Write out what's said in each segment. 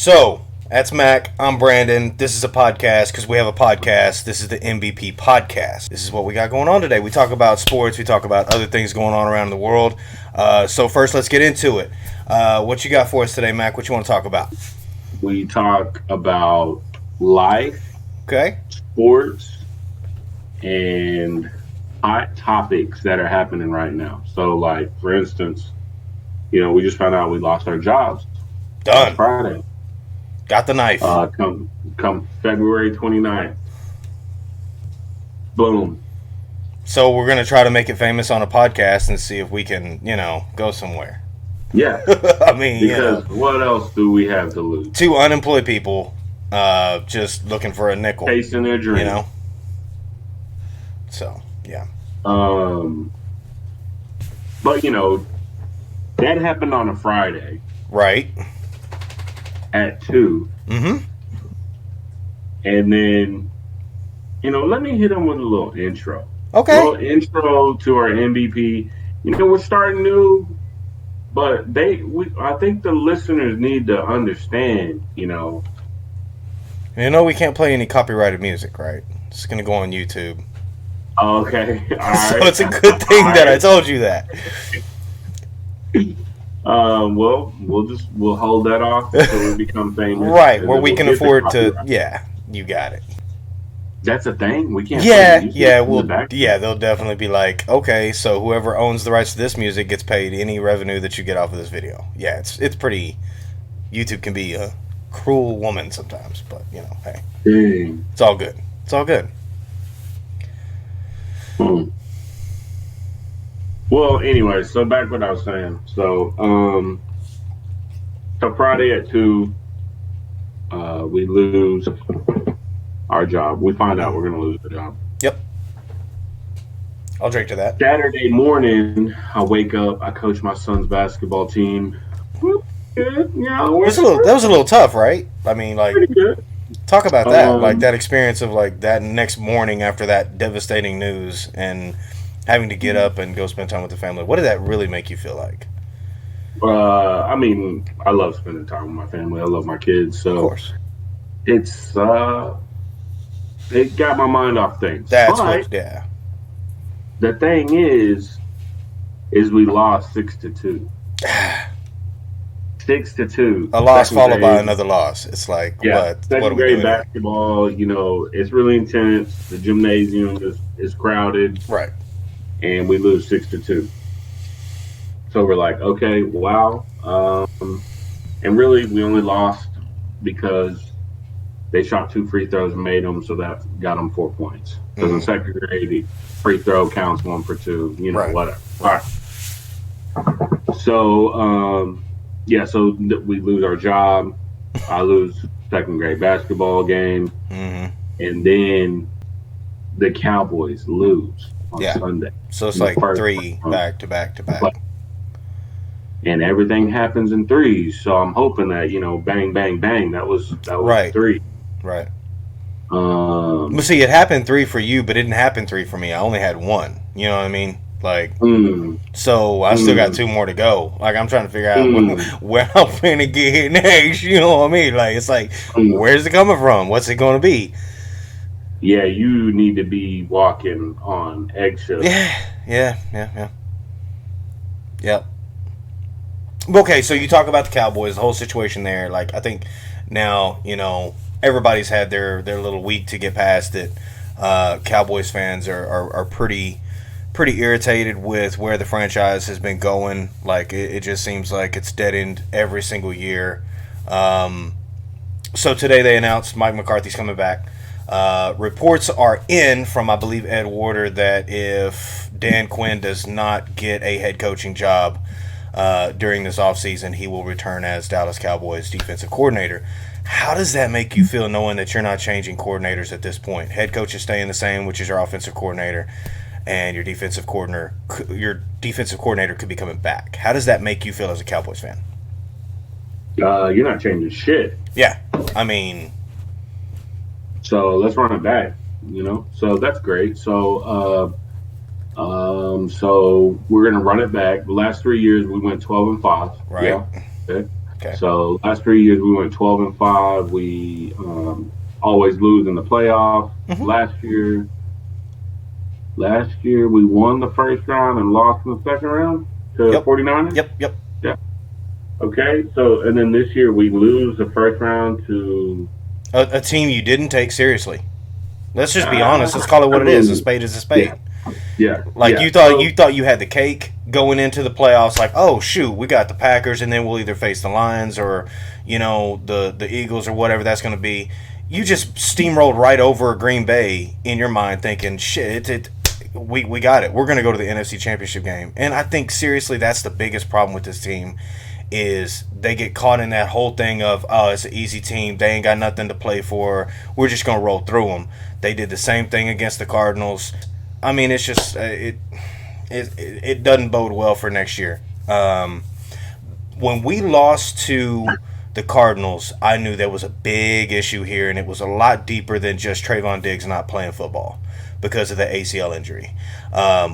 So, that's Mac. I'm Brandon. This is a podcast because we have a podcast. This is the MBP podcast. This is what we got going on today. We talk about sports. We talk about other things going on around the world. So first, let's get into it. What you got for us today, Mac? What you want to talk about? We talk about life, Okay. sports, and hot topics that are happening right now. So, like, for instance, we just found out we lost our jobs last Done. Friday. Got the knife. Come February 29th. Boom. So we're gonna try to make it famous on a podcast and see if we can, go somewhere. Yeah. I mean, Because what else do we have to lose? two unemployed people, just looking for a nickel. Chasing their dream. So yeah. But that happened on a Friday Right. at 2. Mm-hmm. And then, let me hit them with a little intro. Okay. Little intro to our MVP. We're starting new, but I think the listeners need to understand, we can't play any copyrighted music, right? It's gonna go on YouTube. Okay. All right. So it's a good thing that I told you that. Well, we'll hold that off until we become famous. Right, and where then we we'll can get the afford to. copyright. Yeah, you got it. That's a thing. We can't. Yeah, play music yeah, in the back. they'll definitely be like, okay, so whoever owns the rights to this music gets paid any revenue that you get off of this video. Yeah, it's pretty. YouTube can be a cruel woman sometimes, but hey, Dang. it's all good. It's all good. Well, anyway, so back what I was saying. So Friday at 2, we lose our job. We find out we're going to lose the job. Yep. I'll drink to that. Saturday morning, I wake up. I coach my son's basketball team. Good. That was a little tough, right? I mean, like, pretty good. talk about that, like that experience of like that next morning after that devastating news and having to get up and go spend time with the family. What did that really make you feel like? I mean, I love spending time with my family. I love my kids. So Of course. it's it got my mind off things. That's But what, yeah. the thing is we lost 6-2. 6-2. A loss Second followed by grade. another loss. It's like, Yeah, what second are we grade doing here? basketball. It's really intense. The gymnasium is crowded, Right. and we lose 6-2. So we're like, okay, wow. And really, we only lost because they shot 2 free throws and made them, so that got them 4 points. Because in second grade, the free throw counts 1 for 2. Right. Whatever. All right. So so we lose our job. I lose second grade basketball game, Mm-hmm. and then the Cowboys lose on Yeah. Sunday. So it's In the like first 3 round. back to back to back. And everything happens in threes. So I'm hoping that bang, bang, bang. That was Right. 3. Right. Um, But see, it happened 3 for you, but it didn't happen 3 for me. I only had 1. You know what I mean? Like, so I still got 2 more to go. Like, I'm trying to figure out where I'm going to get hit next. You know what I mean? Like, it's like, where's it coming from? What's it going to be? Yeah, you need to be walking on eggshells. Yeah. Yep. Okay, so you talk about the Cowboys, the whole situation there. Like, I think now, everybody's had their little week to get past it. Cowboys fans are pretty irritated with where the franchise has been going. Like, it just seems like it's dead end every single year. So today they announced Mike McCarthy's coming back. Reports are in from, I believe, Ed Warder that if Dan Quinn does not get a head coaching job during this offseason, he will return as Dallas Cowboys defensive coordinator. How does that make you feel knowing that you're not changing coordinators at this point? Head coach is staying the same, which is your offensive coordinator, and your defensive coordinator could be coming back. How does that make you feel as a Cowboys fan? You're not changing shit. Yeah, I mean, So let's run it back. So that's great. So So we're gonna run it back. The last 3 years we went 12-5. Right. Yeah. Okay. Okay. So last 3 years we went 12-5. We always lose in the playoff. Mm-hmm. Last year we won the first round and lost in the second round to Yep. 49ers. Yep. Yep. Yeah. Okay. So and then this year we lose the first round to. A team you didn't take seriously. Let's just be honest. Let's call it I what it is. A mean, spade is a yeah, spade. yeah, Like yeah. you thought you had the cake going into the playoffs. Like, oh shoot, we got the Packers, and then we'll either face the Lions or the Eagles or whatever that's going to be. You just steamrolled right over Green Bay in your mind, thinking, shit, we got it. We're going to go to the NFC Championship game, and I think seriously that's the biggest problem with this team is they get caught in that whole thing of, oh, it's an easy team, they ain't got nothing to play for, we're just going to roll through them. They did the same thing against the Cardinals. I mean, it's just it doesn't bode well for next year. When we lost to the Cardinals, I knew there was a big issue here, and it was a lot deeper than just Trayvon Diggs not playing football because of the ACL injury.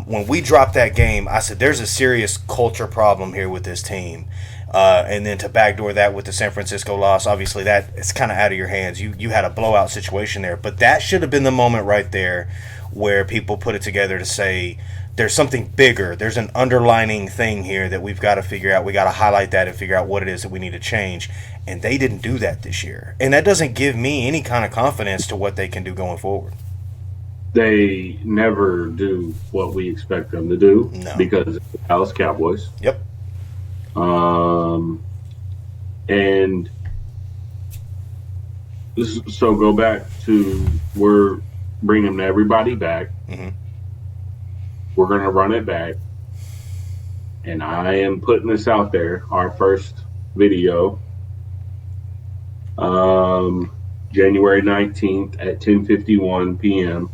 When we dropped that game, I said there's a serious culture problem here with this team. And then to backdoor that with the San Francisco loss, obviously that it's kind of out of your hands. You had a blowout situation there, but that should have been the moment right there where people put it together to say there's something bigger. There's an underlining thing here that we've got to figure out. We got to highlight that and figure out what it is that we need to change. And they didn't do that this year, and that doesn't give me any kind of confidence to what they can do going forward. They never do what we expect them to do No. because it's the Dallas Cowboys. Yep. And so go back to we're bringing everybody back. Mm-hmm. We're going to run it back. And I am putting this out there. Our first video, January 19th at 10:51 p.m.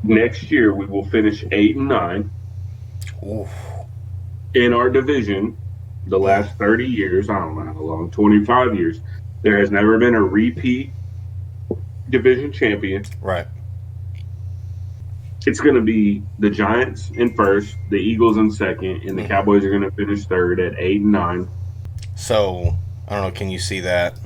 Next year, we will finish 8-9. Oof. In our division. The last 30 years, I don't know how long, 25 years, there has never been a repeat division champion. Right. It's going to be the Giants in first, the Eagles in second, and the Cowboys are going to finish third at 8-9. So, I don't know, can you see that?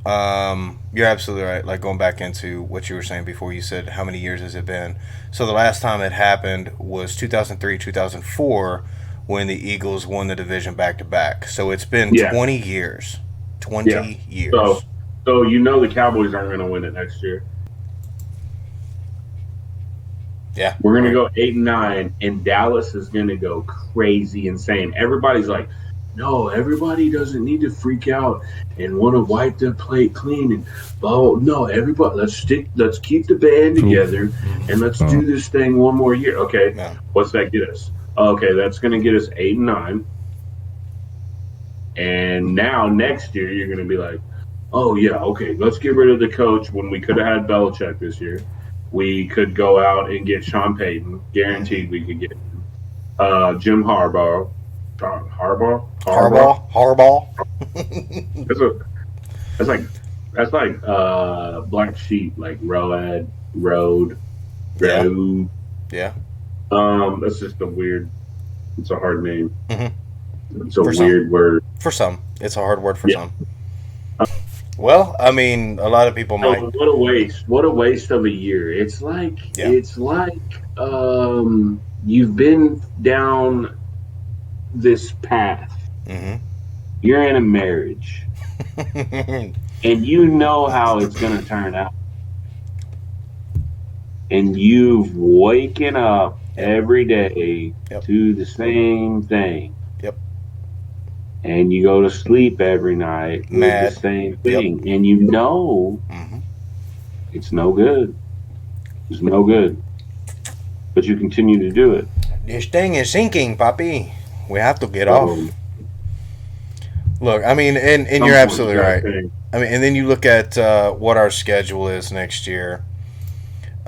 You're absolutely right. Like going back into what you were saying before, you said how many years has it been? So the last time it happened was 2003, 2004 when the Eagles won the division back to back. So it's been 20 years. 20 years. So you know the Cowboys aren't going to win it next year. Yeah. We're going to go 8-9, and Dallas is going to go crazy insane. Everybody's like, no, everybody doesn't need to freak out and want to wipe their plate clean and no, everybody let's keep the band together and let's do this thing one more year. Okay. Yeah. What's that get us? Okay, that's gonna get us 8-9. And now next year you're gonna be like, oh yeah, okay, let's get rid of the coach when we could have had Belichick this year. We could go out and get Sean Payton. Guaranteed we could get him. Jim Harbaugh. Harbaugh. That's like black sheep, like road. Yeah. That's just a weird. It's a hard name. Mm-hmm. It's a weird word for some. It's a hard word for some. Well, I mean, a lot of people might. What a waste! What a waste of a year. It's like you've been down this path. Mm-hmm. You're in a marriage, and you know how it's going to turn out. And you've waken up every day to the same thing. Yep. And you go to sleep every night with the same thing. Yep. And you know it's no good. It's no good. But you continue to do it. This thing is sinking, Papi. We have to get off. Look, I mean, and you're absolutely right. I mean, and then you look at what our schedule is next year.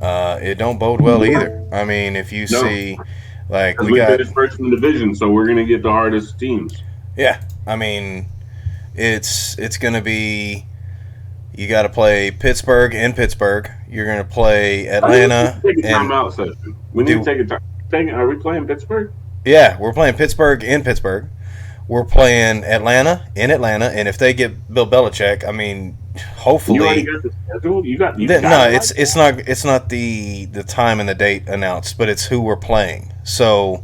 It don't bode well either. I mean, if you see, like we finished first in the division, so we're gonna get the hardest teams. Yeah, I mean, it's gonna be. You got to play Pittsburgh in Pittsburgh. You're gonna play Atlanta. Take a timeout session. We need to take a time. Are we playing Pittsburgh? Yeah, we're playing Pittsburgh in Pittsburgh. We're playing Atlanta in Atlanta, and if they get Bill Belichick, I mean, You already hopefully. got the schedule. You got No, it like it's not the time and the date announced, but it's who we're playing. So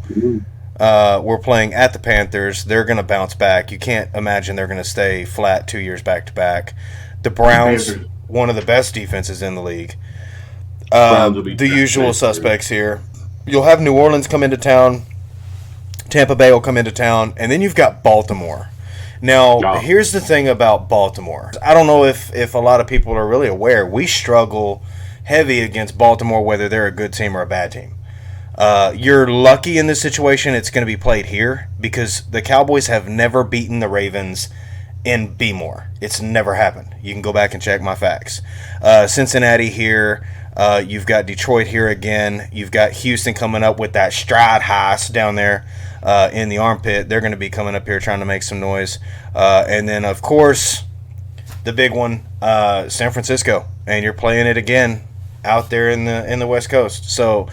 that? we're playing at the Panthers. They're going to bounce back. You can't imagine they're going to stay flat 2 years back to back. The Browns, Panthers. one of the best defenses in the league. Browns will be The usual next year. suspects here. You'll have New Orleans come into town. Tampa Bay will come into town, and then you've got Baltimore. Now, Oh, here's the thing about Baltimore. I don't know if a lot of people are really aware. We struggle heavy against Baltimore, whether they're a good team or a bad team. You're lucky in this situation. It's going to be played here because the Cowboys have never beaten the Ravens in B-more. It's never happened. You can go back and check my facts. Cincinnati here. You've got Detroit here again. You've got Houston coming up with that stride house down there in the armpit. They're going to be coming up here trying to make some noise. And then, of course, the big one, San Francisco. And you're playing it again out there in the West Coast. So we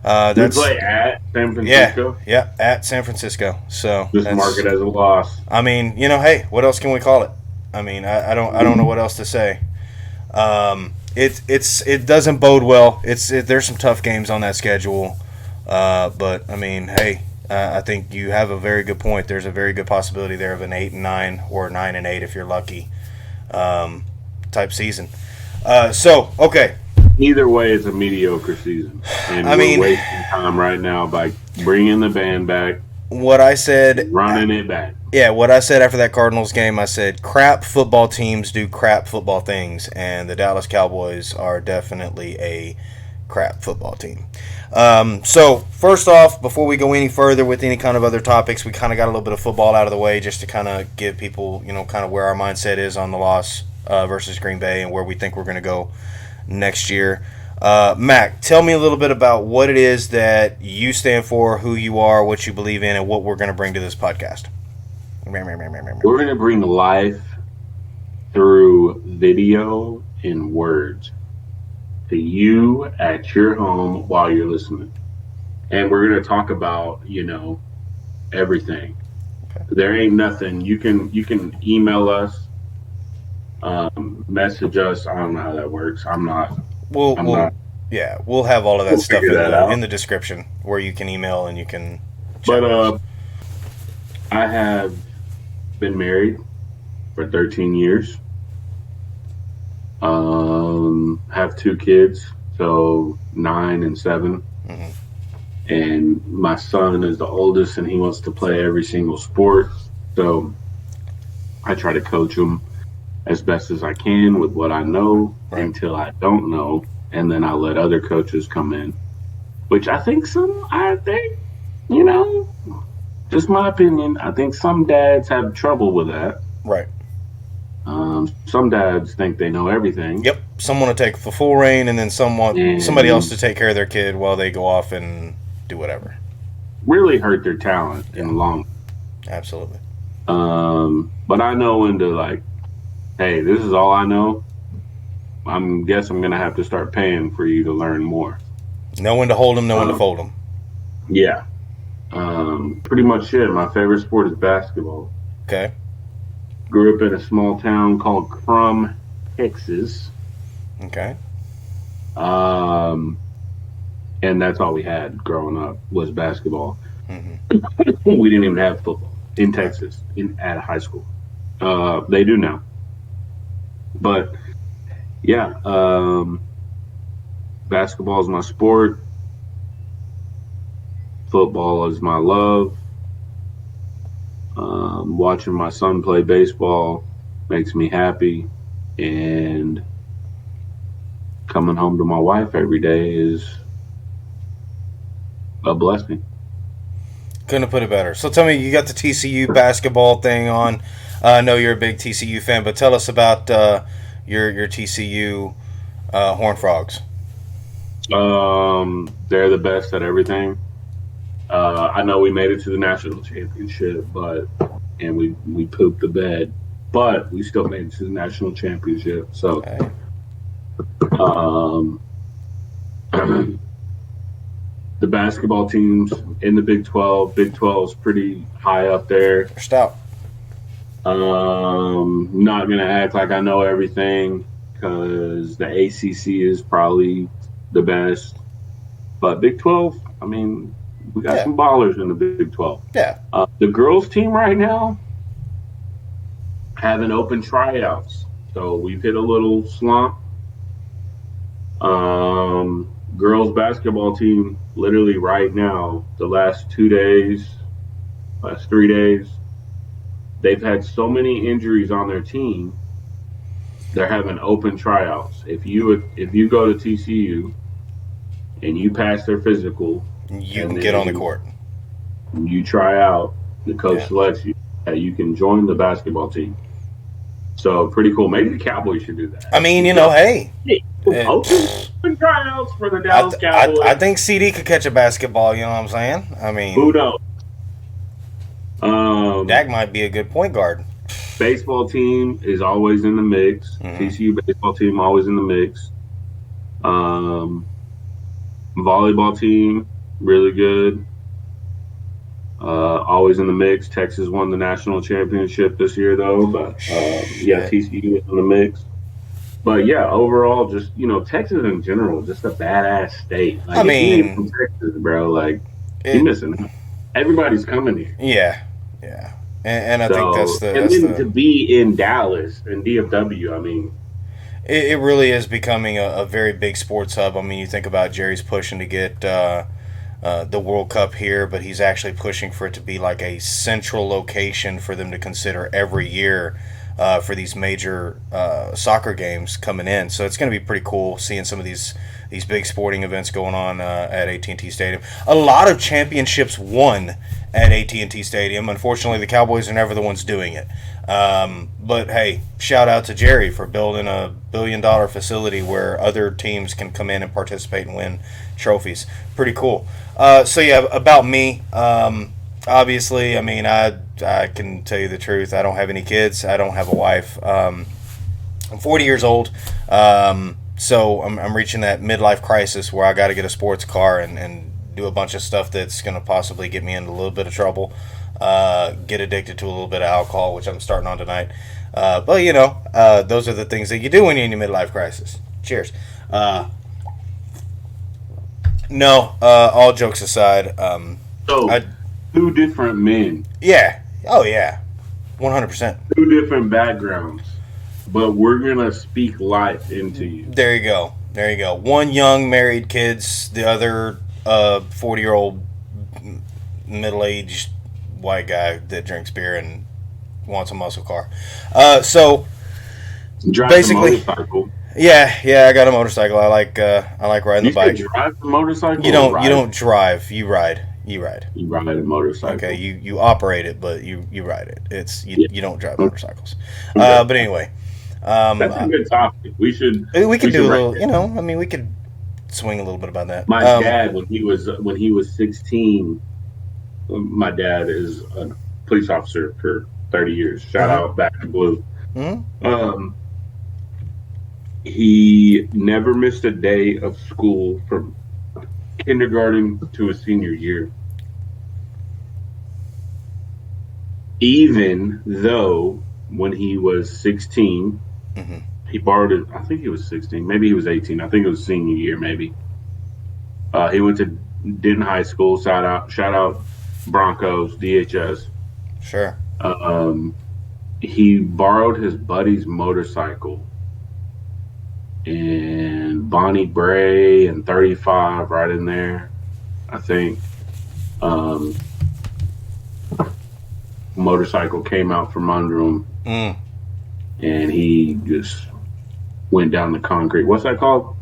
that's play at San yeah, Francisco. yeah, at San Francisco. So Just that's, mark it as a loss. I mean, hey, what else can we call it? I mean, I don't know what else to say. It doesn't bode well. There's some tough games on that schedule, but I mean, hey, I think you have a very good point. There's a very good possibility there of an 8-9 or 9-8 if you're lucky, type season. So okay, Either way, it's a mediocre season, and I we're mean, wasting time right now by bringing the band back, what I said. running it back. Yeah, what I said after that Cardinals game, I said crap football teams do crap football things, and the Dallas Cowboys are definitely a crap football team. So, first off, before we go any further with any kind of other topics, we kind of got a little bit of football out of the way just to kind of give people, kind of where our mindset is on the loss versus Green Bay and where we think we're going to go next year. Mac, tell me a little bit about what it is that you stand for, who you are, what you believe in, and what we're going to bring to this podcast. We're going to bring life through video and words to you at your home while you're listening. And we're going to talk about, everything. Okay. There ain't nothing. You can email us, message us. I don't know how that works. I'm not. We'll have all of that We'll stuff figure that out. in the description where you can email and you can. But I have been married for 13 years. Have 2 kids, so 9 and 7. Mm-hmm. And my son is the oldest, and he wants to play every single sport. So I try to coach him as best as I can with what I know until I don't know, and then I let other coaches come in. Which I think, just my opinion, I think some dads have trouble with that. Right. Some dads think they know everything. Yep. Some want to take the full reign, and then somebody else to take care of their kid while they go off and do whatever. Really hurt their talent in the long. Absolutely. But I know when to hey, this is all I know. I'm gonna have to start paying for you to learn more. Know when to hold them, know when to fold them. Yeah. Pretty much it. My favorite sport is basketball. Okay. Grew up in a small town called Crum, Texas. Okay. And that's all we had growing up was basketball. Mm-hmm. We didn't even have football in Texas at high school. They do now. But yeah, basketball is my sport. Football is my love. Watching my son play baseball makes me happy, and coming home to my wife every day is a blessing. Couldn't have put it better. So tell me, you got the TCU basketball thing on. I know you're a big TCU fan, but tell us about your TCU Horned Frogs. They're the best at everything. I know we made it to the national championship, and we pooped the bed, but we still made it to the national championship. So, Okay. the basketball teams in the Big 12. Big 12 is pretty high up there. They're stout. Not gonna act like I know everything because the ACC is probably the best, but Big 12. I mean, we got some ballers in the Big 12. Yeah. The girls' team right now having open tryouts, so we've hit a little slump. Girls basketball team, literally right now, the last 2 days, last 3 days, they've had so many injuries on their team. They're having open tryouts. If you go to TCU and you pass their physical, you can get on the court. You try out. The coach selects you. You can join the basketball team. So pretty cool. Maybe the Cowboys should do that. I mean, hey. Open tryouts for the Dallas Cowboys. I think CD could catch a basketball. You know what I'm saying? I mean, who knows? Dak might be a good point guard. Baseball team is always in the mix. TCU baseball team always in the mix. Volleyball team really good. Always in the mix. Texas won the national championship this year, though. But TCU is in the mix. But yeah, overall, just Texas in general, just a badass state. Like, I mean, from Texas, bro, like you're missing out. Everybody's coming here. Yeah. And I think that's to be in Dallas and DFW. I mean, it really is becoming a very big sports hub. I mean, you think about Jerry's pushing to get the World Cup here, but he's actually pushing for it to be like a central location for them to consider every year for these major soccer games coming in. So it's going to be pretty cool seeing some of these big sporting events going on at AT&T Stadium. A lot of championships won at AT&T Stadium. Unfortunately, the Cowboys are never the ones doing it. But hey, shout out to Jerry for building a $1 billion facility where other teams can come in and participate and win trophies. Pretty cool. So yeah, about me. Obviously, I mean, I can tell you the truth. I don't have any kids. I don't have a wife. I'm 40 years old. So I'm reaching that midlife crisis where I got to get a sports car and do a bunch of stuff that's going to possibly get me into a little bit of trouble, get addicted to a little bit of alcohol, which I'm starting on tonight. But, those are the things that you do when you're in your midlife crisis. Cheers. All jokes aside. Two different men. Yeah. Oh, yeah. 100%. Two different backgrounds. But we're going to speak life into you. There you go. One young, married kids. The other 40-year-old, middle-aged white guy that drinks beer and wants a muscle car. So basically, a motorcycle. Yeah, I got a motorcycle. I like riding the bike. You drive a motorcycle? You don't drive. You ride. You ride a motorcycle. Okay, you operate it, but you ride it. You don't drive motorcycles. But anyway, that's a good topic. We could do a little. We could swing a little bit about that. My dad, when he was 16, my dad is a police officer for 30 years. Shout out back to Blue. He never missed a day of school from kindergarten to his senior year. Even though when he was 16, he borrowed it. I think he was 16. Maybe he was 18. I think it was senior year, maybe. He went to Denton High School. Shout out Broncos, DHS. Sure. He borrowed his buddy's motorcycle. And Bonnie Bray and 35 right in there, I think. Motorcycle came out from under him, and he just went down the concrete. What's that called?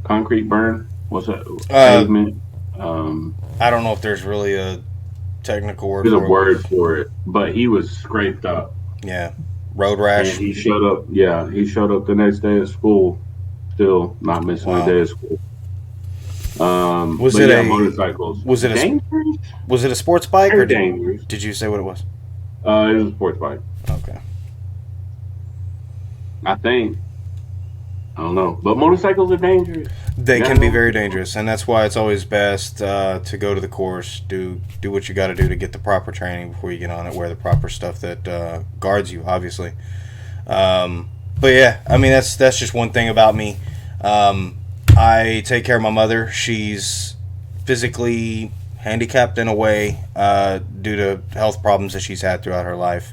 Concrete burn? What's that? Pavement? I don't know if there's really a technical word. There's a word for it, but he was scraped up. Yeah, road rash. And he showed up. Yeah, he showed up the next day at school. Still not missing a day of school. Was it a motorcycles? Was it a sports bike or did you say what it was? It was a sports bike. Okay. I think I don't know. But motorcycles are dangerous. They can be very dangerous, and that's why it's always best to go to the course, do what you got to do to get the proper training before you get on it, wear the proper stuff that guards you, obviously. But yeah, I mean, that's just one thing about me. I take care of my mother. She's physically handicapped in a way due to health problems that she's had throughout her life.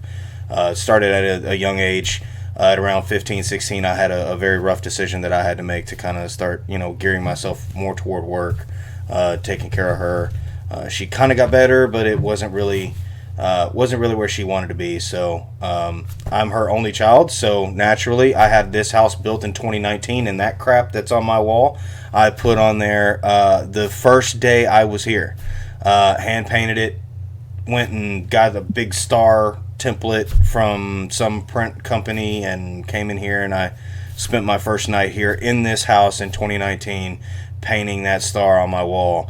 Started at a young age. At around 15, 16, I had a very rough decision that I had to make to kind of start, gearing myself more toward work, taking care of her. She kind of got better, but it wasn't really where she wanted to be. So I'm her only child. So naturally, I had this house built in 2019, and that crap that's on my wall, I put on there the first day I was here. Hand painted it, went and got a big star template from some print company and came in here, and I spent my first night here in this house in 2019 painting that star on my wall,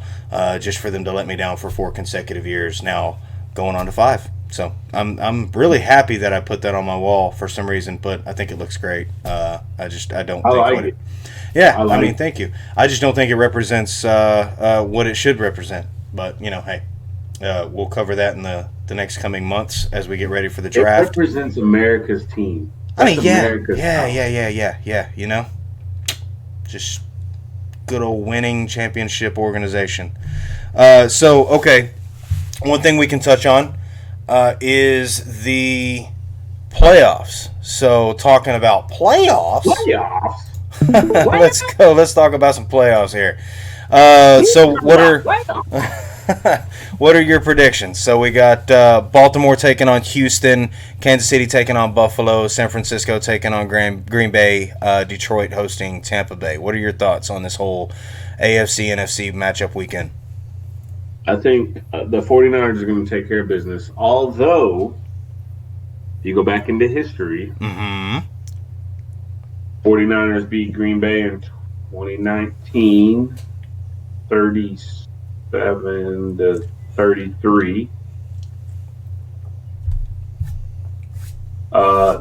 just for them to let me down for 4 consecutive years, now going on to 5. So I'm really happy that I put that on my wall for some reason, but I think it looks great. I don't think like it. Yeah, I mean, thank you. I just don't think it represents what it should represent, but hey, we'll cover that in the next coming months as we get ready for the draft. It represents America's team. That's yeah. Just good old winning championship organization. So, okay, one thing we can touch on is the playoffs. So, talking about playoffs. Let's go. Let's talk about some playoffs here. So, what are your predictions? So we got Baltimore taking on Houston, Kansas City taking on Buffalo, San Francisco taking on Green Bay, Detroit hosting Tampa Bay. What are your thoughts on this whole AFC-NFC matchup weekend? I think the 49ers are going to take care of business. Although, if you go back into history, 49ers beat Green Bay in 2019, 37-33.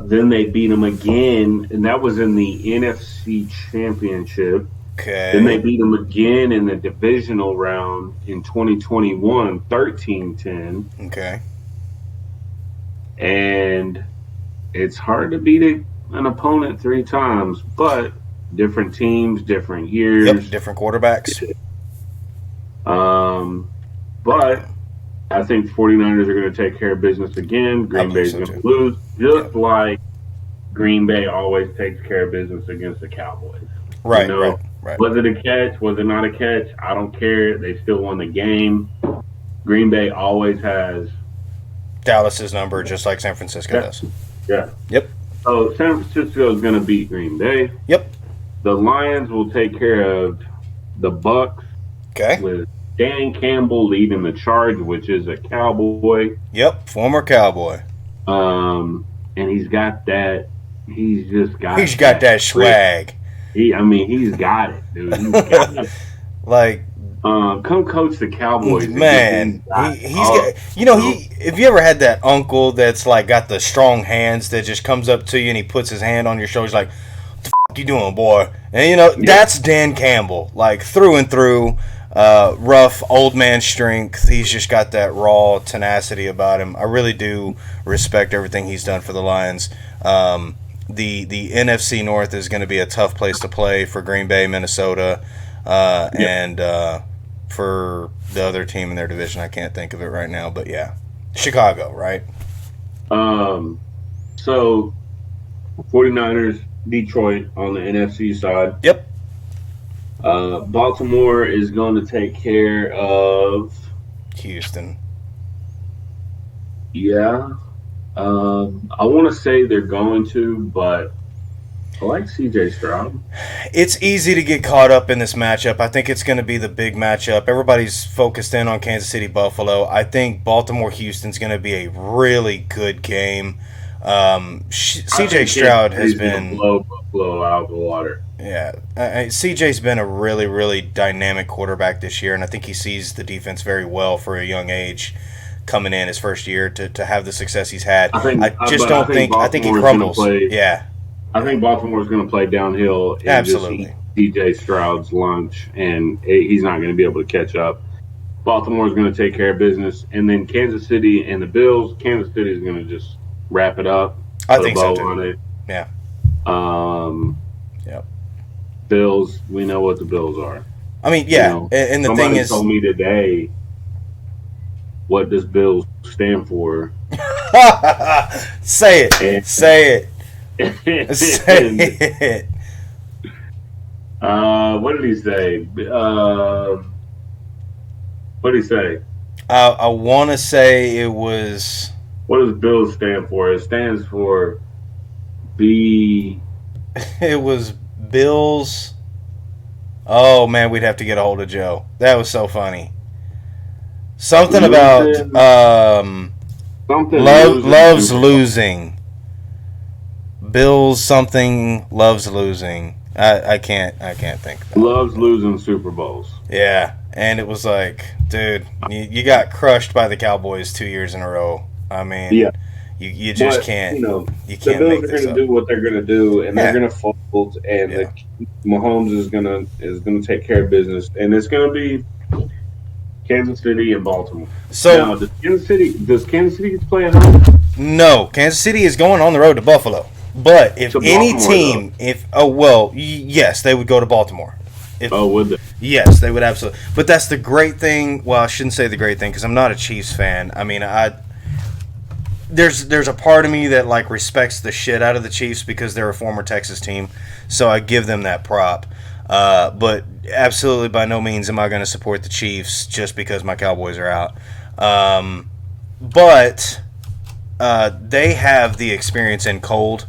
Then they beat them again, and that was in the NFC Championship. Okay. Then they beat them again in the divisional round in 2021, 13-10. Okay. And it's hard to beat an opponent 3 times, but different teams, different years. Yep, different quarterbacks. But I think 49ers are going to take care of business again. Green Bay's going to lose, just like Green Bay always takes care of business against the Cowboys. Right. Was it a catch? Was it not a catch? I don't care. They still won the game. Green Bay always has Dallas's number, just like San Francisco does. Yeah. Yep. So San Francisco is going to beat Green Bay. Yep. The Lions will take care of the Bucks. Okay. With Dan Campbell leading the charge, which is a Cowboy. Yep, former Cowboy. And he's got that. He's got that swag. He's got it, dude. He's got it. Like, come coach the Cowboys, man. If you ever had that uncle that's like got the strong hands that just comes up to you and he puts his hand on your shoulder, he's like, "What the f*** you doing, boy?" And that's Dan Campbell, like through and through. Rough old man strength. He's just got that raw tenacity about him. I really do respect everything he's done for the Lions. The NFC North is going to be a tough place to play for Green Bay, Minnesota, and for the other team in their division. I can't think of it right now, but yeah, Chicago, right? So 49ers, Detroit on the NFC side. Yep. Baltimore is going to take care of Houston. Yeah. I want to say they're going to, but I like CJ Stroud. It's easy to get caught up in this matchup. I think it's going to be the big matchup. Everybody's focused in on Kansas City, Buffalo. I think Baltimore-Houston's going to be a really good game. CJ Stroud has been blow out the water. Yeah, CJ's been a really, really dynamic quarterback this year, and I think he sees the defense very well for a young age, coming in his first year to have the success he's had. I think he crumbles. I think Baltimore's going to play downhill and just eat Absolutely. DJ Stroud's lunch, and he's not going to be able to catch up. Baltimore's going to take care of business, and then Kansas City and the Bills. Kansas City is going to just wrap it up, I put a think so bow too. on it. Yeah. Um, Yep. Bills, we know what the Bills are. I mean, You yeah, know, and the thing somebody is, told me today what does Bills stand for, say and, it, say it, say and it. what did he say? What did he say? I want to say it was. What does Bills stand for? It stands for B. It was Bills. Oh man, we'd have to get a hold of Joe. That was so funny. Something about Losing something losing loves Super Bowl. losing. Bills something loves losing. I can't think about it. Loves losing Super Bowls. Yeah, and it was like, dude, you got crushed by the Cowboys 2 years in a row. I Yeah, mean, you just but can't the you can't Bills make are this going to up. do what they're going to do, and they're Yeah, going to fold, and yeah. Mahomes is gonna take care of business, and it's going to be Kansas City and Baltimore. So Now, does Kansas City get to play at home? no, Kansas City is going on the road to Buffalo. But if To any Baltimore though. team, if oh well, yes, they would go to Baltimore. If Oh, would they? yes, they would absolutely. But that's the great thing. Well, I shouldn't say the great thing because I'm not a Chiefs fan. I mean, there's a part of me that like respects the shit out of the Chiefs because they're a former Texas team, so I give them that prop. But absolutely, by no means am I going to support the Chiefs just because my Cowboys are out. But they have the experience in cold,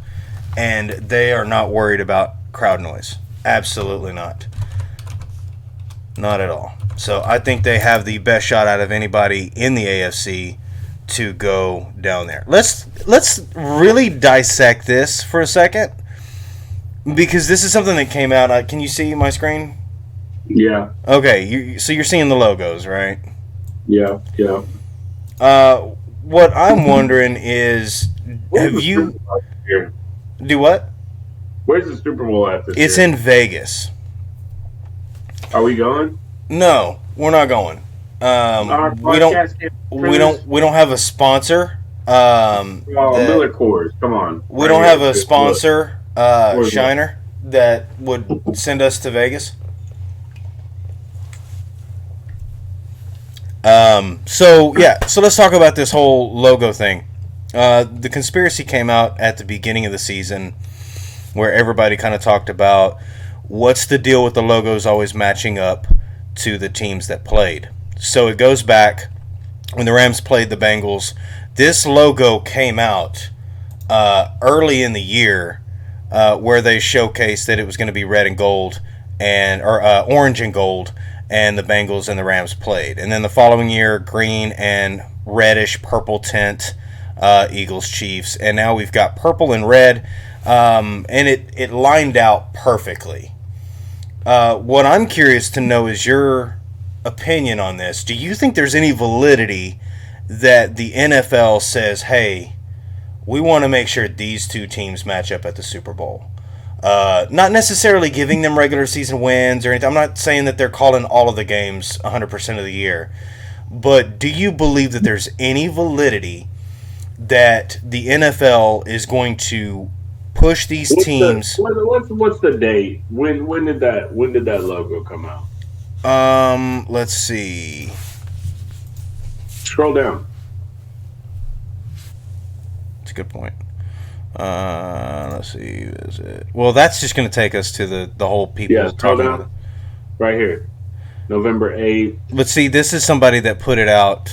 and they are not worried about crowd noise. Absolutely not. Not at all. So I think they have the best shot out of anybody in the AFC to go down there. Let's really dissect this for a second because this is something that came out. Can you see my screen? Yeah, Okay, so you're seeing the logos, right? yeah, yeah. Uh, what I'm wondering is, Where's have the Super you Bowl at this year? do what? Where's the Super Bowl at this It's year? in Vegas. Are we going? No, we're not going. Our We don't. podcast can't We finish. don't. We don't have a sponsor. Oh, That Miller Coors. Come on, we right don't have here. a Look, sponsor. Coors Light. Shiner that would send us to Vegas. So yeah. So let's talk about this whole logo thing. The conspiracy came out at the beginning of the season, where everybody kind of talked about what's the deal with the logos always matching up to the teams that played. So it goes back when the Rams played the Bengals. This logo came out early in the year, where they showcased that it was going to be red and gold or orange and gold, and the Bengals and the Rams played. And then the following year, green and reddish purple tint, Eagles Chiefs, and now we've got purple and red, and it lined out perfectly. What I'm curious to know is your opinion on this. Do you think there's any validity that the NFL says, hey, we want to make sure these two teams match up at the Super Bowl? Not necessarily giving them regular season wins or anything. I'm not saying that they're calling all of the games 100% of the year. But do you believe that there's any validity that the NFL is going to push these teams? What's the date? When did that logo come out? Let's see. Scroll down. That's a good point. Let's see. Is it? Well, that's just going to take us to the whole people Yeah, scroll talking about down. Right here. November 8th. But see, this is somebody that put it out.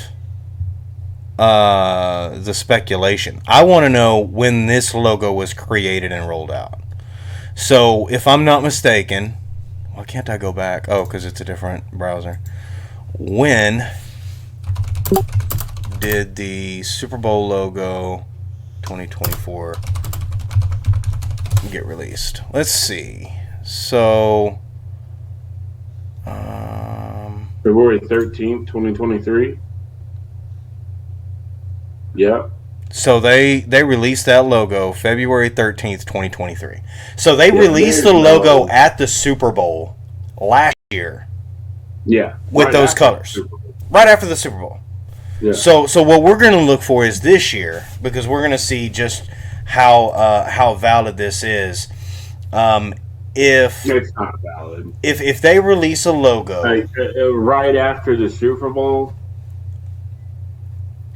The speculation. I want to know when this logo was created and rolled out. So, if I'm not mistaken, why can't I go back? Oh, because it's a different browser. When did the Super Bowl logo 2024 get released? Let's see. So, February 13th, 2023. Yep. So they released that logo February 13th, 2023. So they Yeah, released the there's logo no. at the Super Bowl last year Yeah, with right those after the colors. Super Bowl. Right after the Super Bowl. Yeah, So what we're going to look for is this year, because we're going to see just how valid this is. Um, if it's not valid. if they release a logo, Like right after the Super Bowl.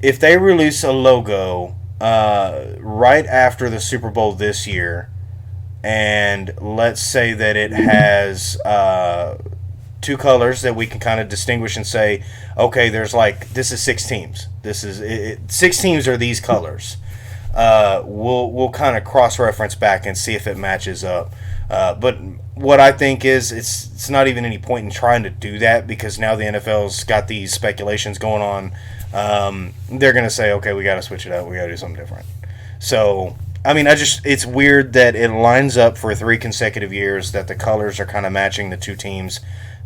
if they release a logo right after the Super Bowl this year, and let's say that it has two colors that we can kind of distinguish and say, okay, there's like this is six teams. This is six teams are these colors. We'll kind of cross reference back and see if it matches up. But what I think is it's not even any point in trying to do that, because now the NFL's got these speculations going on. They're gonna say, okay, we got to switch it up. We got to do something different. So I mean, it's weird that it lines up for 3 consecutive years that the colors are kind of matching the two teams.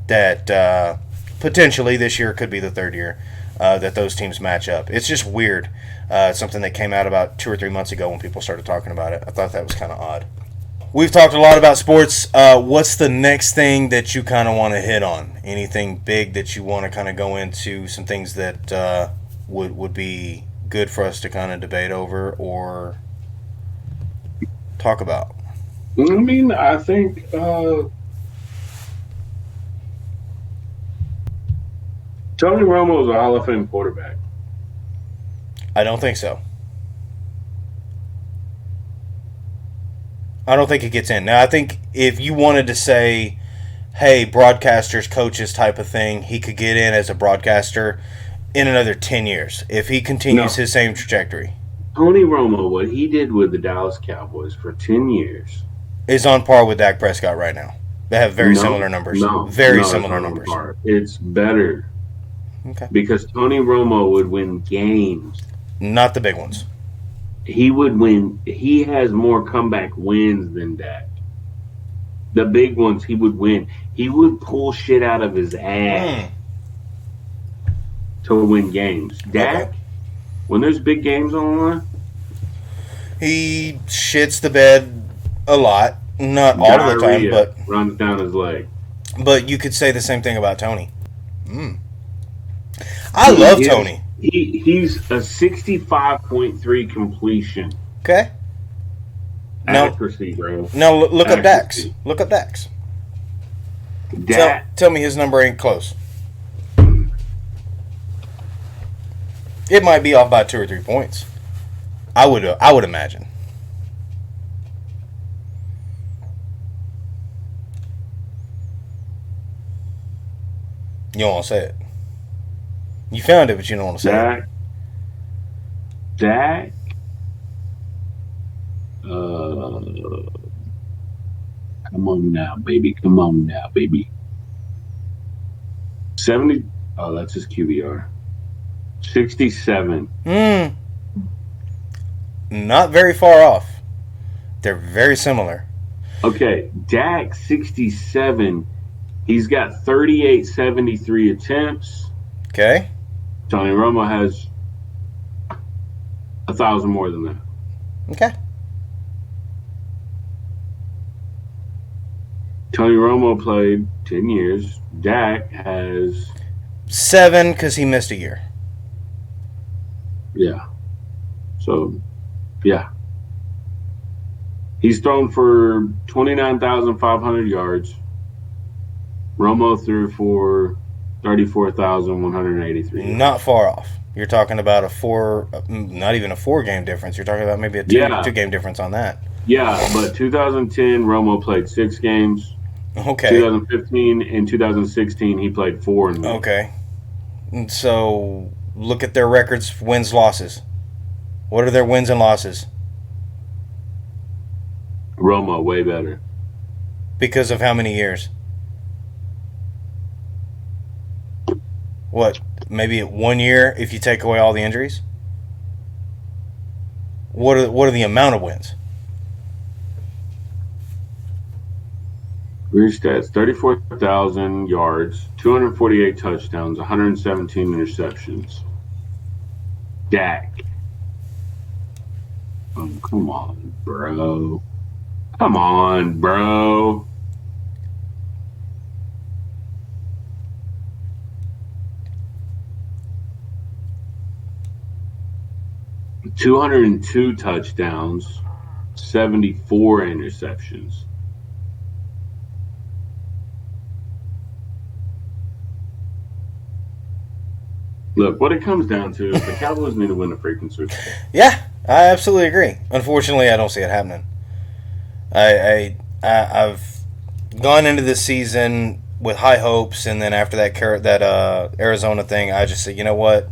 That potentially this year could be the third year that those teams match up. It's just weird. It's something that came out about 2 or 3 months ago when people started talking about it. I thought that was kind of odd. We've talked a lot about sports. What's the next thing that you kind of want to hit on? Anything big that you want to kind of go into? Some things that would be good for us to kind of debate over or talk about? I mean, I think Tony Romo is a Hall of Fame quarterback. I don't think so. I don't think it gets in. Now, I think if you wanted to say, hey, broadcasters, coaches type of thing, he could get in as a broadcaster in another 10 years if he continues No, his same trajectory. Tony Romo, what he did with the Dallas Cowboys for 10 years. Is on par with Dak Prescott right now. They have very No, similar numbers. no, Very no, it's similar not on numbers. par. It's better Okay. because Tony Romo would win games. Not the big ones. He would win. He has more comeback wins than Dak. The big ones he would win. He would pull shit out of his ass Mm. to win games. Okay. Dak, when there's big games on the line, He shits the bed a lot. Not all of the time, diarrhea runs down his leg. but you could say the same thing about Tony. I He love is Tony. he's a 65.3 completion Okay. Now, accuracy, bro. look up Dax. Accuracy. Look up Dax. Dak, Tell me his number ain't close. It might be off by 2 or 3 points. I would imagine. You don't want to say it. You found it, but you don't want to say it. Dak, uh, come on now, baby. Come on now, baby. 70. Oh, that's his QBR. 67. Not very far off. They're very similar. Okay, Dak 67. He's got 3873 attempts. Okay. Tony Romo has 1,000 more than that. Okay. Tony Romo played 10 years. Dak has 7 because he missed a year. yeah. So yeah. He's thrown for 29,500 yards. Romo threw for 34,183 yards. Not far off. You're talking about not even a 4-game difference. You're talking about maybe a 2-game difference on that. Yeah, but 2010 Romo played 6 games. Okay. 2015 and 2016 he played 4 in Okay. And so look at their records, wins, losses. What are their wins and losses? Romo way better. Because of how many years? What? Maybe 1 year if you take away all the injuries? What are the amount of wins? Career stats: 34,000 yards, 248 touchdowns, 117 interceptions. Dak Oh, come on, bro. Come on, bro. 202 touchdowns, 74 interceptions. Look, what it comes down to is the Cowboys need to win the freaking Super Bowl. Yeah, I absolutely agree. Unfortunately, I don't see it happening. I've gone into this season with high hopes, and then after that Arizona thing, I just said, you know what?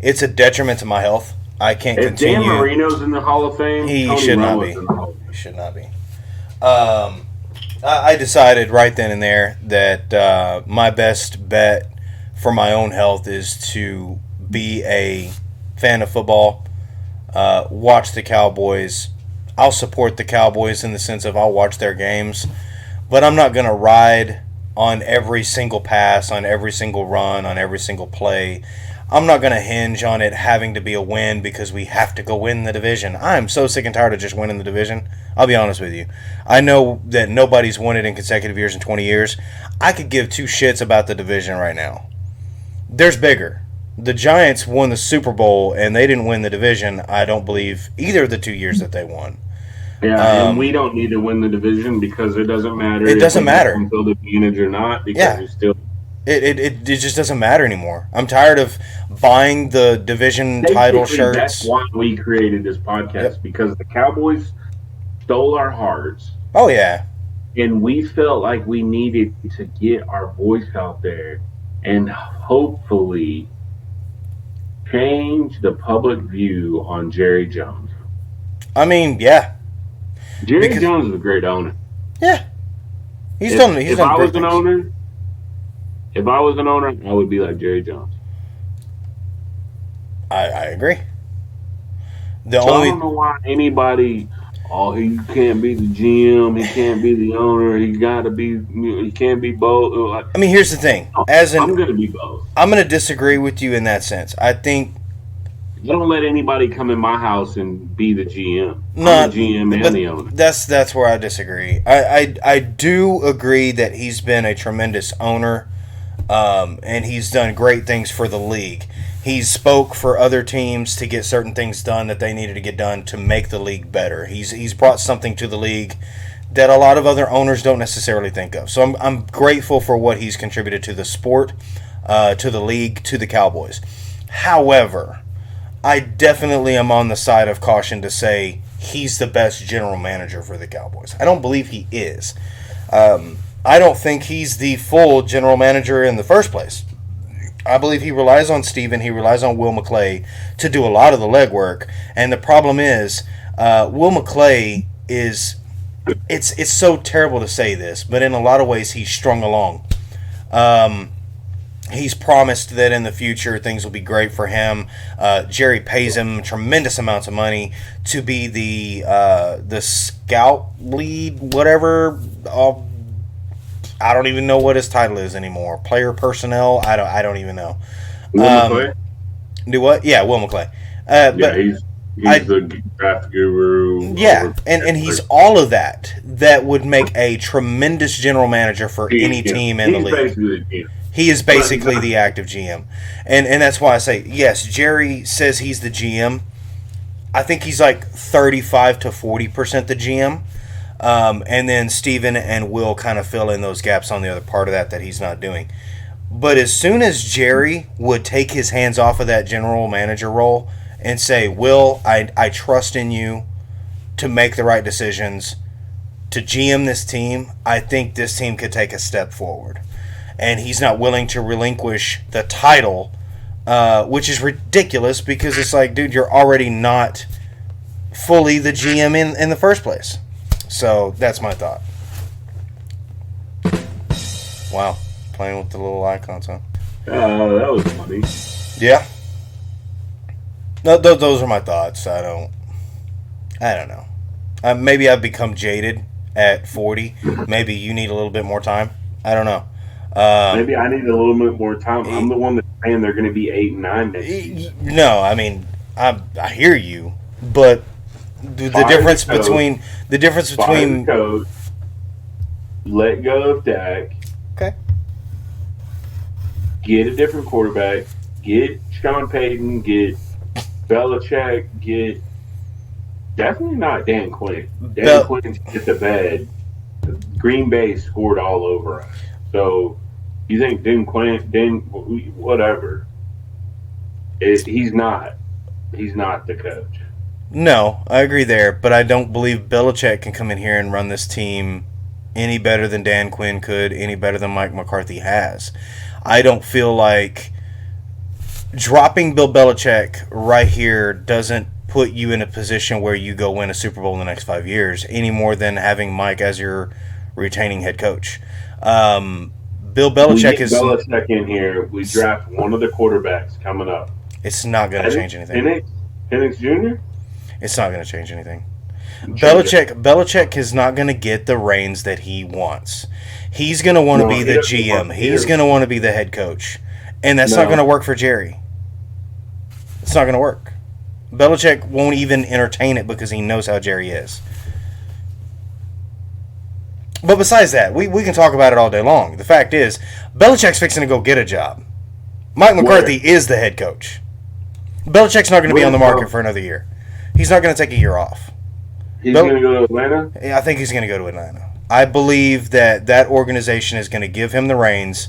It's a detriment to my health. I can't If Dan continue. Marino's in the Hall of Fame, He Tony should not Romo's be. in the Hall of Fame. He should not be. I decided right then and there that my best bet for my own health is to be a fan of football, watch the Cowboys. I'll support the Cowboys in the sense of I'll watch their games, but I'm not going to ride on every single pass, on every single run, on every single play. I'm not going to hinge on it having to be a win because we have to go win the division. I'm so sick and tired of just winning the division. I'll be honest with you. I know that nobody's won it in consecutive years in 20 years. I could give two shits about the division right now. There's bigger. The Giants won the Super Bowl and they didn't win the division, I don't believe, either of the 2 years that they won. Yeah, and we don't need to win the division because it doesn't matter. It doesn't matter. Until the advantage or not, because Yeah. we still. It just doesn't matter anymore. I'm tired of buying the division title Basically, shirts. That's why we created this podcast, because the Cowboys stole our hearts, Oh, yeah. and we felt like we needed to get our voice out there and hopefully change the public view on Jerry Jones. I mean, yeah. Jerry Jones is a great owner. Yeah. He's done If great I was things. if I was an owner, I would be like Jerry Jones. I agree. I don't know why anybody. Oh, he can't be the GM. He can't be the owner. He can't be both. I mean, here's the thing. I'm going to be both. I'm going to disagree with you in that sense. I think I don't let anybody come in my house and be the GM. I'm the GM and the owner. That's where I disagree. I do agree that he's been a tremendous owner, and he's done great things for the league. He's spoke for other teams to get certain things done that they needed to get done to make the league better. He's brought something to the league that a lot of other owners don't necessarily think of. So I'm grateful for what he's contributed to the sport, to the league, to the Cowboys. However, I definitely am on the side of caution to say he's the best general manager for the Cowboys. I don't believe he is. I don't think he's the full general manager in the first place. I believe he relies on Steven, he relies on Will McClay to do a lot of the legwork. And the problem is, Will McClay is, it's so terrible to say this, but in a lot of ways he's strung along. He's promised that in the future things will be great for him. Jerry pays him tremendous amounts of money to be the scout lead, whatever. I don't even know what his title is anymore. Player personnel. I don't even know. Will McClay? Do what? Yeah, Will McClay. But he's the draft guru. Yeah, and he's all of that. That would make a tremendous general manager for any team in the league. Basically the GM. He is basically the active GM. And that's why I say, yes, Jerry says he's the GM. I think he's like 35 to 40% the GM. And then Steven and Will kind of fill in those gaps on the other part of that he's not doing. But as soon as Jerry would take his hands off of that general manager role and say, Will, I trust in you to make the right decisions, to GM this team, I think this team could take a step forward. And he's not willing to relinquish the title, which is ridiculous because it's like, dude, you're already not fully the GM in the first place. So that's my thought. Wow, playing with the little icons, huh? That was funny. Yeah. No, those are my thoughts. I don't know. Maybe I've become jaded at 40. Maybe you need a little bit more time. I don't know. Maybe I need a little bit more time. I'm the one that's saying they're going to be 8 and 9 next season. No, I mean, I hear you, but The Fire difference the coach. between the difference Fire the between coach. Let go of Dak. okay. Get a different quarterback. Get Sean Payton. Get Belichick. Get definitely not Dan Quinn. Dan Bel- Quinn's hit the bed. Green Bay scored all over us. So you think Dan Quinn? Dan whatever. He's not. He's not the coach. No, I agree there, but I don't believe Belichick can come in here and run this team any better than Dan Quinn could, any better than Mike McCarthy has. I don't feel like dropping Bill Belichick right here doesn't put you in a position where you go win a Super Bowl in the next 5 years any more than having Mike as your retaining head coach. Bill Belichick is. Belichick in here. We draft one of the quarterbacks coming up. It's not going to change anything. Penix Jr. It's not going to change anything. Belichick is not going to get the reins that he wants. He's going to want to be the GM. He's going to want to be the head coach. And that's not going to work for Jerry. It's not going to work. Belichick won't even entertain it because he knows how Jerry is. But besides that, we can talk about it all day long. The fact is, Belichick's fixing to go get a job. Mike McCarthy is the head coach. Belichick's not going to be on the market for another year. He's not going to take a year off. He's going to go to Atlanta? I think he's going to go to Atlanta. I believe that organization is going to give him the reins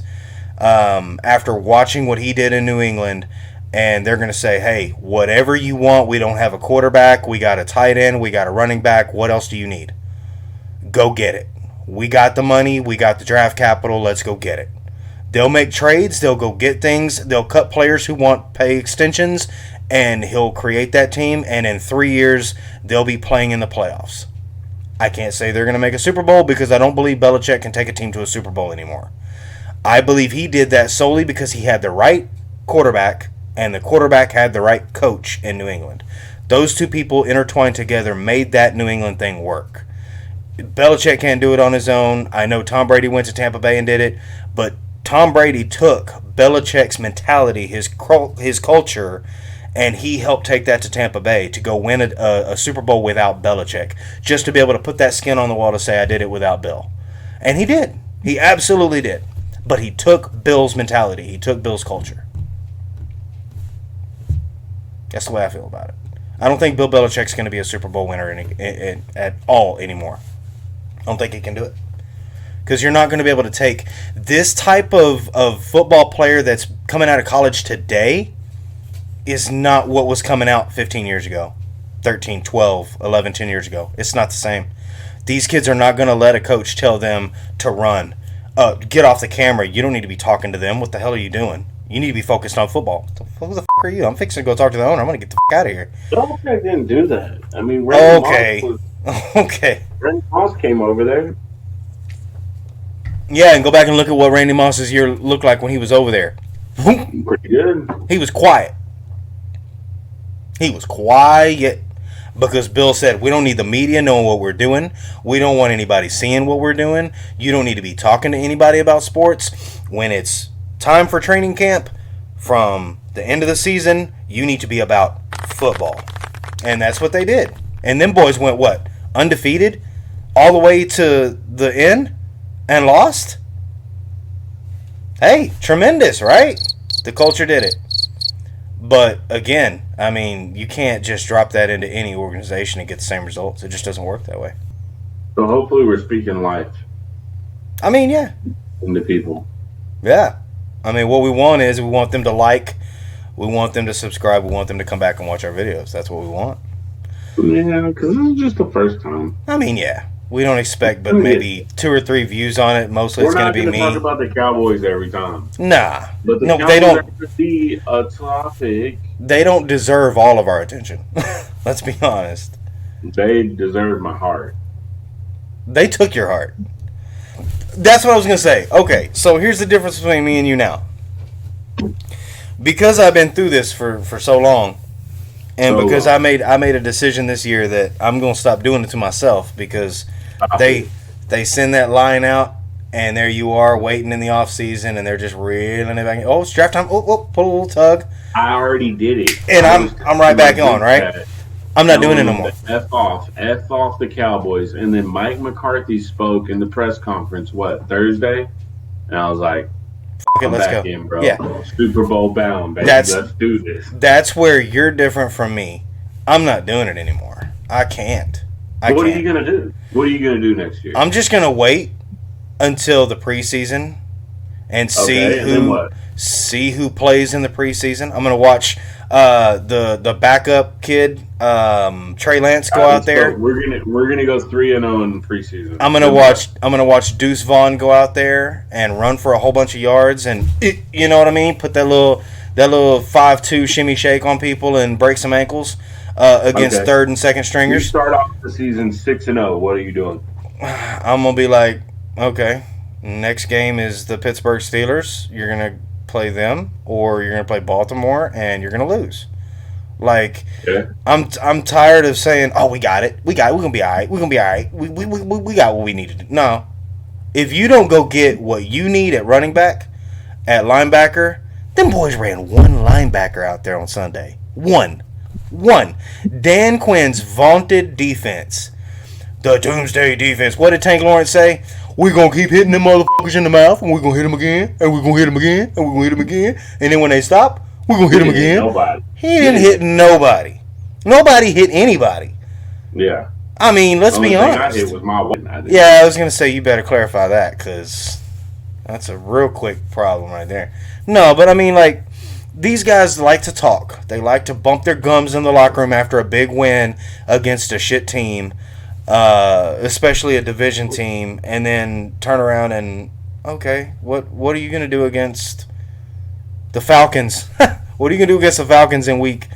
after watching what he did in New England, and they're going to say, hey, whatever you want, we don't have a quarterback, we got a tight end, we got a running back, what else do you need? Go get it. We got the money, we got the draft capital, let's go get it. They'll make trades, they'll go get things, they'll cut players who want pay extensions, and he'll create that team, and in 3 years, they'll be playing in the playoffs. I can't say they're going to make a Super Bowl because I don't believe Belichick can take a team to a Super Bowl anymore. I believe he did that solely because he had the right quarterback, and the quarterback had the right coach in New England. Those two people intertwined together made that New England thing work. Belichick can't do it on his own. I know Tom Brady went to Tampa Bay and did it, but Tom Brady took Belichick's mentality, his culture, and he helped take that to Tampa Bay to go win a Super Bowl without Belichick, just to be able to put that skin on the wall to say, I did it without Bill. And he did. He absolutely did. But he took Bill's mentality. He took Bill's culture. That's the way I feel about it. I don't think Bill Belichick's going to be a Super Bowl winner at all anymore. I don't think he can do it. Because you're not going to be able to take this type of football player that's coming out of college today is not what was coming out 15 years ago, 13, 12, 11, 10 years ago. It's not the same. These kids are not going to let a coach tell them to run. Get off the camera. You don't need to be talking to them. What the hell are you doing? You need to be focused on football. Who the fuck are you? I'm fixing to go talk to the owner. I'm going to get the fuck out of here. Belichick didn't do that. I mean, Randy Moss came over there. Yeah, and go back and look at what Randy Moss's year looked like when he was over there. Pretty good. He was quiet. He was quiet because Bill said, we don't need the media knowing what we're doing. We don't want anybody seeing what we're doing. You don't need to be talking to anybody about sports. When it's time for training camp, from the end of the season, you need to be about football. And that's what they did. And them boys went, what, undefeated all the way to the end and lost? Hey, tremendous, right? The culture did it. But again, I mean, you can't just drop that into any organization and get the same results. It just doesn't work that way. So hopefully we're speaking life. I mean, yeah. Into people. Yeah. I mean, what we want is we want them to like, we want them to subscribe, we want them to come back and watch our videos. That's what we want. Yeah, because this is just the first time. I mean, yeah. We don't expect but maybe 2 or 3 views on it. Mostly it's going to be me. We're not going to talk about the Cowboys every time. Nah. But the Cowboys they don't have to be a topic. They don't deserve all of our attention. Let's be honest. They deserve my heart. They took your heart. That's what I was going to say. Okay, so here's the difference between me and you now. Because I've been through this for so long, and because I made a decision this year that I'm going to stop doing it to myself, because they send that line out, and there you are waiting in the off season, and they're just reeling it back. Oh, it's draft time. Oh, pull a little tug. I already did it. And I'm right back on, right? I'm not doing it no telling them more. to F off the Cowboys. And then Mike McCarthy spoke in the press conference, Thursday? And I was like, Okay, I'm let's back go. in, bro. Yeah, Super Bowl bound, baby. that's Let's do this. that's where you're different from me. I'm not doing it anymore. I can't. What are you going to do? What are you going to do next year? I'm just gonna wait until the preseason and Okay, and then what? see who plays in the preseason. I'm gonna watch the backup kid Trey Lance go out there. So we're gonna go 3-0 in preseason. I'm gonna watch Deuce Vaughn go out there and run for a whole bunch of yards and you know what I mean. Put that little 5-2 shimmy shake on people and break some ankles against third and second You stringers. start off the season 6-0. What are you doing? I'm gonna be like, okay, next game is the Pittsburgh Steelers. You're gonna play them, or you're gonna play Baltimore, and you're gonna lose. Like, Yeah. I'm tired of saying, oh, we got it. We're gonna be all right. We're gonna be all right. We got what we needed to do. No, if you don't go get what you need at running back, at linebacker, them boys ran one linebacker out there on Sunday. One. Dan Quinn's vaunted defense. The Doomsday defense. What did Tank Lawrence say? We're going to keep hitting them motherfuckers in the mouth, and we're going to hit them again, and we're going to hit them again, and we're going to hit them again. And then when they stop, we're going to hit them again. Nobody. He didn't hit nobody. Nobody hit anybody. Yeah. I mean, let's be honest. I hit was my weapon. Yeah, I was going to say you better clarify that, because that's a real quick problem right there. No, but I mean, like, these guys like to talk. They like to bump their gums in the locker room after a big win against a shit team, especially a division team, and then turn around and, okay, what are you going to do against the Falcons? What are you going to do against the Falcons in week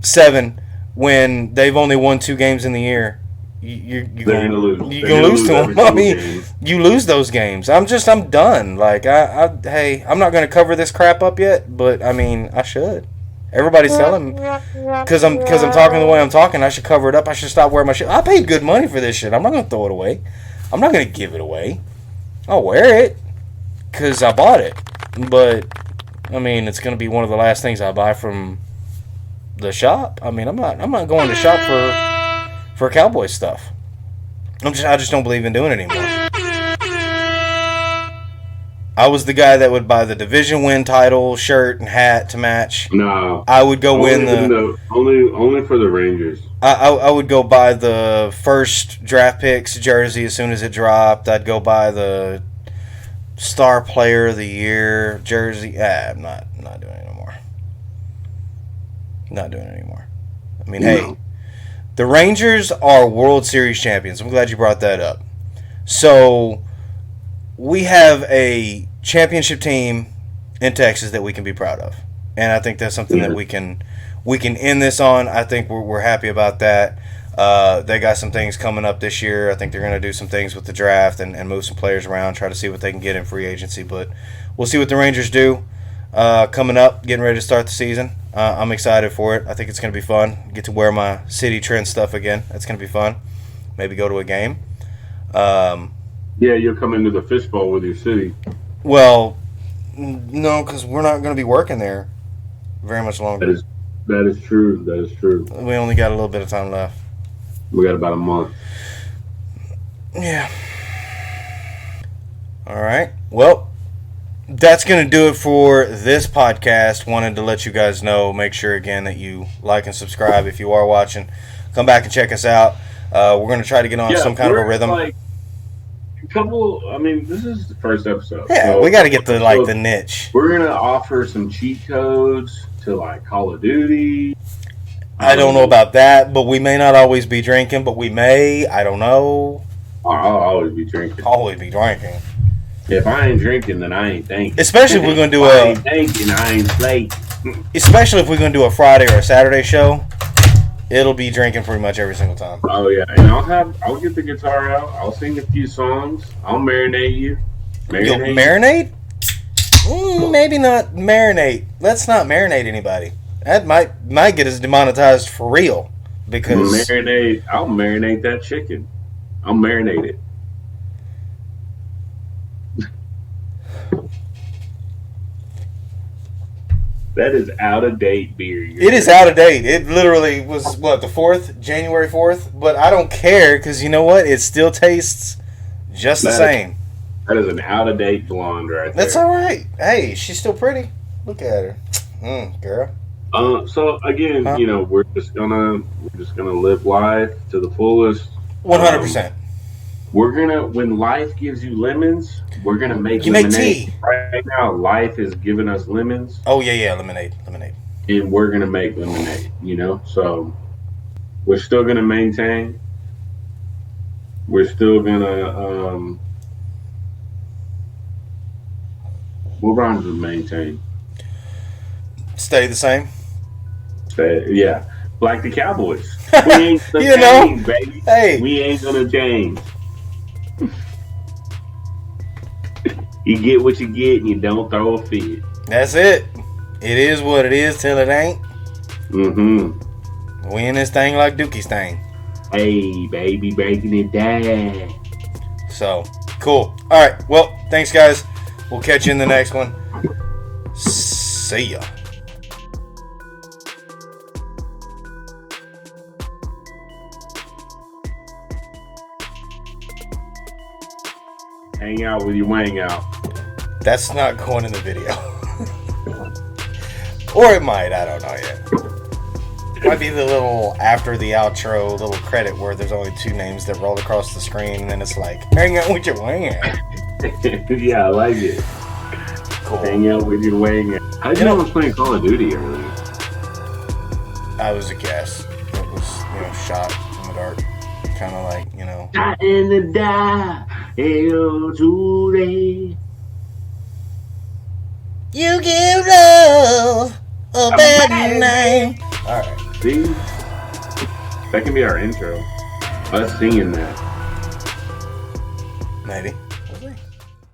7 when they've only won 2 games in the year? You're going to lose. You're going to lose to them. I mean, you lose those games. I'm done. Like, hey, I'm not going to cover this crap up yet, but, I mean, I should. Everybody's telling me, because I'm talking the way I'm talking, I should cover it up. I should stop wearing my shit. I paid good money for this shit. I'm not going to throw it away. I'm not going to give it away. I'll wear it because I bought it. But, I mean, it's going to be one of the last things I buy from the shop. I mean, I'm not going to shop for Cowboys stuff. I just don't believe in doing it anymore. I was the guy that would buy the division win title shirt and hat to match. No, I would go win only for the Rangers. I would go buy the first draft picks jersey as soon as it dropped. I'd go buy the star player of the year jersey. I'm not doing it anymore. Not doing it anymore. I mean, hey, the Rangers are World Series champions. I'm glad you brought that up. So we have a championship team in Texas that we can be proud of, and I think that's something that we can end this on. I think we're happy about that. They got some things coming up this year. I think they're going to do some things with the draft and move some players around, try to see what they can get in free agency. But we'll see what the Rangers do coming up, getting ready to start the season. I'm excited for it. I think it's going to be fun. Get to wear my City Trend stuff again. That's going to be fun. Maybe go to a game. Yeah, you'll come into the fishbowl with your city. Well, no, because we're not going to be working there very much longer. That is true. That is true. We only got a little bit of time left. We got about a month. Yeah. All right. Well, that's going to do it for this podcast. Wanted to let you guys know. Make sure, again, that you like and subscribe if you are watching. Come back and check us out. We're going to try to get on some kind of a rhythm. This is the first episode. Yeah, so we got to get the niche. We're going to offer some cheat codes to, Call of Duty. I don't know about that, but we may not always be drinking, but we may. I don't know. I'll always be drinking. Always be drinking. If I ain't drinking, then I ain't thinking. Especially if we're going to do I ain't thinking, I ain't playing. Especially if we're going to do a Friday or a Saturday show. It'll be drinking pretty much every single time. Oh yeah, and I'll get the guitar out. I'll sing a few songs. I'll marinate you. You'll marinate? Maybe not marinate. Let's not marinate anybody. That might get us demonetized for real. Because I'll marinate that chicken. I'll marinate it. That is out of date beer. It is out of date. It literally was, what, the 4th? January 4th? But I don't care because you know what? It still tastes just the same. That is an out of date blonde right there. That's all right. Hey, she's still pretty. Look at her. Girl. So again, you know, we're just gonna live life to the fullest. 100%. We're gonna, when life gives you lemons, we're gonna make You lemonade. make tea. Right now, life is giving us lemons. Oh yeah, lemonade. And we're gonna make lemonade. You know, so we're still gonna maintain. We're still gonna what rhymes with maintain? Stay the same. Yeah, like the Cowboys. We ain't gonna You know? change, baby. Hey. We ain't gonna change. You get what you get, and you don't throw a fit. That's it. It is what it is till it ain't. Mm-hmm. We in this thing like Dookie's thing. Hey, baby, breaking it down. So, cool. All right. Well, thanks, guys. We'll catch you in the next one. See ya. Hang out with your wang out. That's not going in the video. Or it might. I don't know yet. Might be the little after the outro little credit where there's only 2 names that roll across the screen, and then it's like, hang out with your wang out. Yeah, I like it. Cool. Hang out with your wang out. How did you know I was playing Call of Duty earlier? I was a guess. It was, shot in the dark. Kind of like, Shot in the dark. Hell today. You give love a bad name. Alright. See? That can be our intro. Us singing that. Maybe.